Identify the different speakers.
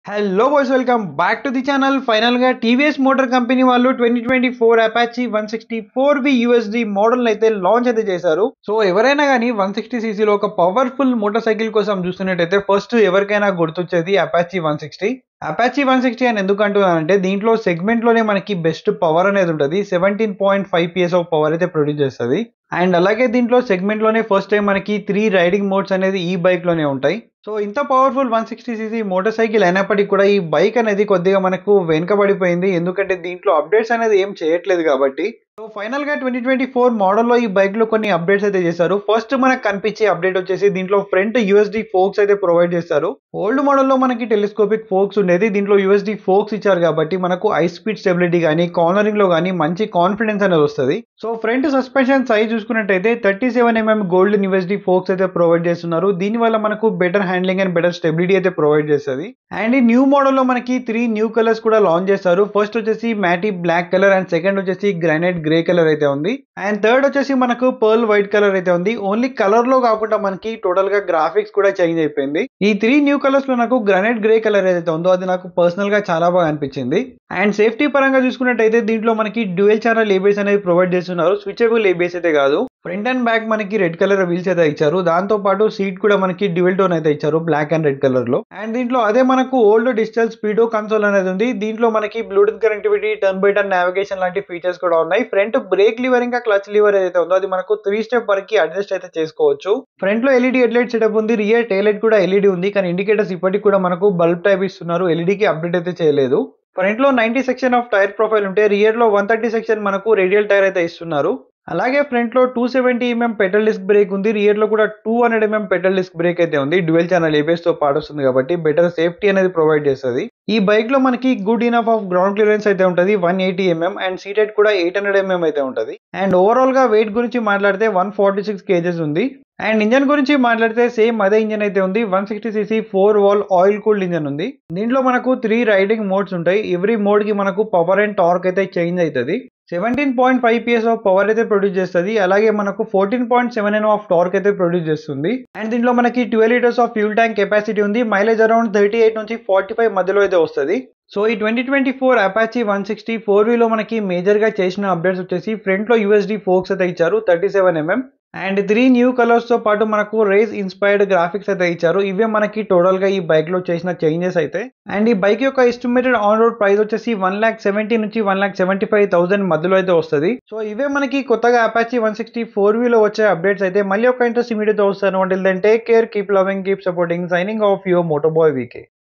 Speaker 1: Hello boys, welcome back to the channel. Final గా TVS motor company వాళ్ళు 2024 Apache 164V USD model అయితే launch అయితే చేశారు. So ఎవరైనా కానీ 160cc లో ఒక పవర్ఫుల్ మోటార్ సైకిల్ కోసం చూస్తున్నట్టయితే ఫస్ట్ ఎవరికైనా గుర్తొచ్చేది అపాచీ 160. అపాచీ 160 అని ఎందుకు అంటున్నానంటే దీంట్లో సెగ్మెంట్ లోనే మనకి బెస్ట్ పవర్ అనేది ఉంటుంది. 17.5 PS ఆఫ్ పవర్ అయితే ప్రొడ్యూస్ చేస్తుంది. అండ్ అలాగే దీంట్లో సెగ్మెంట్ లోనే ఫస్ట్ టైం మనకి 3 రైడింగ్ మోడ్స్ అనేది ఈ బైక్ లోనే ఉంటాయి. సో ఇంత పవర్ఫుల్ 160cc మోటార్ సైకిల్ అయినప్పటికీ కూడా ఈ బైక్ అనేది కొద్దిగా మనకు వెనుకబడిపోయింది. ఎందుకంటే దీంట్లో అప్డేట్స్ అనేది ఏం చేయట్లేదు కాబట్టి. సో ఫైనల్ గా 2024 మోడల్లో ఈ బైక్ లో కొన్ని అప్డేట్స్ అయితే చేశారు. ఫస్ట్ మనకు కనిపించే అప్డేట్ వచ్చేసి దీంట్లో ఫ్రంట్ యూఎస్డి ఫోక్స్ అయితే ప్రొవైడ్ చేస్తారు. ఓల్డ్ మోడల్లో మనకి టెలిస్కోపిక్ ఫోక్స్ ఉండేది, దీంట్లో యూఎస్డి ఫోక్స్ ఇచ్చారు కాబట్టి మనకు హై స్పీడ్ స్టెబిలిటీ కానీ కార్నరింగ్ లో కానీ మంచి కాన్ఫిడెన్స్ అనేది వస్తుంది. సో ఫ్రంట్ సస్పెన్షన్ సైజ్ చూసుకున్నట్టయితే 37mm గోల్డెన్ యూఎస్డి ఫోక్స్ అయితే ప్రొవైడ్ చేస్తున్నారు. దీని వల్ల మనకు better handling and better stability అయితే ప్రొవైడ్ చేస్తుంది. అండ్ ఈ న్యూ మోడల్లో మనకి 3 న్యూ కలర్స్ కూడా లాంచ్ చేస్తారు. ఫస్ట్ వచ్చేసి మ్యాటీ బ్లాక్ కలర్ అండ్ సెకండ్ వచ్చేసి గ్రానైట్ గ్రే కలర్ అయితే ఉంది. అండ్ థర్డ్ వచ్చేసి మనకు పర్ల్ వైట్ కలర్ అయితే ఉంది. ఓన్లీ కలర్ లో కాకుండా మనకి టోటల్ గా గ్రాఫిక్స్ కూడా చేంజ్ అయిపోయింది. ఈ 3 న్యూ కలర్స్ లో నాకు గ్రానైట్ గ్రే కలర్ ఏదైతే ఉందో అది నాకు పర్సనల్ గా చాలా బాగా అనిపించింది. అండ్ సేఫ్టీ పరంగా చూసుకున్నట్టయితే దీంట్లో మనకి డ్యూయల్ ఛానల్ ఏబిఎస్ అనేది ప్రొవైడ్ చేస్తున్నారు. స్విచబుల్ ఏబిఎస్ అయితే కాదు. ఫ్రంట్ అండ్ బ్యాక్ మనకి రెడ్ కలర్ వీల్స్ అయితే ఇచ్చారు. దాంతో పాటు సీట్ కూడా మనకి డ్యూయల్ టోన్ అయితే ఇచ్చారు, బ్లాక్ అండ్ రెడ్ కలర్ లో. అండ్ దీంట్లో అదే మనకు ఓల్డ్ డిజిటల్ స్పీడో కన్సోల్ అనేది ఉంది. దీంట్లో మనకి Bluetooth connectivity, turn by turn navigation లాంటి ఫీచర్స్ కూడా ఉన్నాయి. ఫ్రంట్ బ్రేక్ లివర్ ఇంకా క్లచ్ లివర్ ఏదైతే ఉందో అది మనకు 3 స్టెప్ వరకు అడ్జస్ట్ అయితే చేసుకోవచ్చు. ఫ్రంట్ లో ఎల్ఈడి హెడ్ లైట్ సెటప్ ఉంది. రియర్ టైల్ లైట్ కూడా ఎల్ఈడి ఉంది, కానీ ఇండికేటర్స్ ఇప్పటికి కూడా మనకు బల్బ్ టైప్ ఇస్తున్నారు. ఎల్ఈడికి అప్డేట్ అయితే చేయలేదు. ఫ్రంట్ లో 90 సెక్షన్ ఆఫ్ టైర్ ప్రొఫైల్ ఉంటే రియర్ లో 130 సెక్షన్ మనకు రేడియల్ టైర్ అయితే ఇస్తున్నారు. అలాగే ఫ్రంట్ లో 270mm పెడల్ డిస్క్ బ్రేక్ ఉంది. రియర్ లో కూడా 200mm పెడల్ డిస్క్ బ్రేక్ అయితే ఉంది. డ్యూయల్ ఛానల్ ఏబిఎస్ తో పాటు వస్తుంది కాబట్టి బెటర్ సేఫ్టీ అనేది ప్రొవైడ్ చేస్తుంది. ఈ బైక్ లో మనకి good enough of ground clearance అయితే ఉంటుంది, 180mm. అండ్ సీట్ హైట్ కూడా 800mm అయితే ఉంటుంది. అండ్ ఓవరాల్ గా వెయిట్ గురించి మాట్లాడితే 146 kgs ఉంది. అండ్ ఇంజన్ గురించి మాట్లాడితే సేమ్ అదే ఇంజన్ అయితే ఉంది. 160cc 4-valve oil cooled engine ఉంది. దీంట్లో మనకు 3 రైడింగ్ మోడ్స్ ఉంటాయి. ఎవ్రీ మోడ్ కి మనకు పవర్ అండ్ టార్క్ అయితే చేంజ్ అవుతుంది. 17.5 PS ఆఫ్ పవర్ అయితే ప్రొడ్యూస్ చేస్తుంది. అలాగే మనకు 14.7 N ఆఫ్ టార్క్ అయితే ప్రొడ్యూస్ చేస్తుంది. అండ్ దీంట్లో మనకి 12 litres of fuel tank capacity ఉంది. మైలేజ్ అరౌండ్ 38 నుంచి 45 మధ్యలో అయితే వస్తుంది. సో ఈ 2024 అపాచీ 160 4V లో మనకి మేజర్ గా చేసిన అప్డేట్స్ వచ్చేసి ఫ్రంట్ లో యూఎస్డి ఫోక్స్ అయితే ఇచ్చారు 37mm. అండ్ 3 న్యూ కలర్స్ తో పాటు మనకు రేస్ ఇన్స్పైర్డ్ గ్రాఫిక్స్ అయితే ఇచ్చారు. ఇవే మనకి టోటల్ గా ఈ బైక్ లో చేసిన చేంజెస్ అయితే. అండ్ ఈ బైక్ యొక్క ఎస్టిమేటెడ్ ఆన్ రోడ్ ప్రైస్ వచ్చేసి 1,70,000 నుంచి 1,75,000 మధ్యలో అయితే వస్తుంది. సో ఇవే మనకి కొత్తగా అపాచీ 160 4V లో వచ్చే అప్డేట్స్ అయితే. మళ్ళీ ఒక ఇంట్రెస్టింగ్ వీడియోతో వస్తాను. Until then take care, keep loving, keep supporting. Signing off your Motoboy VK.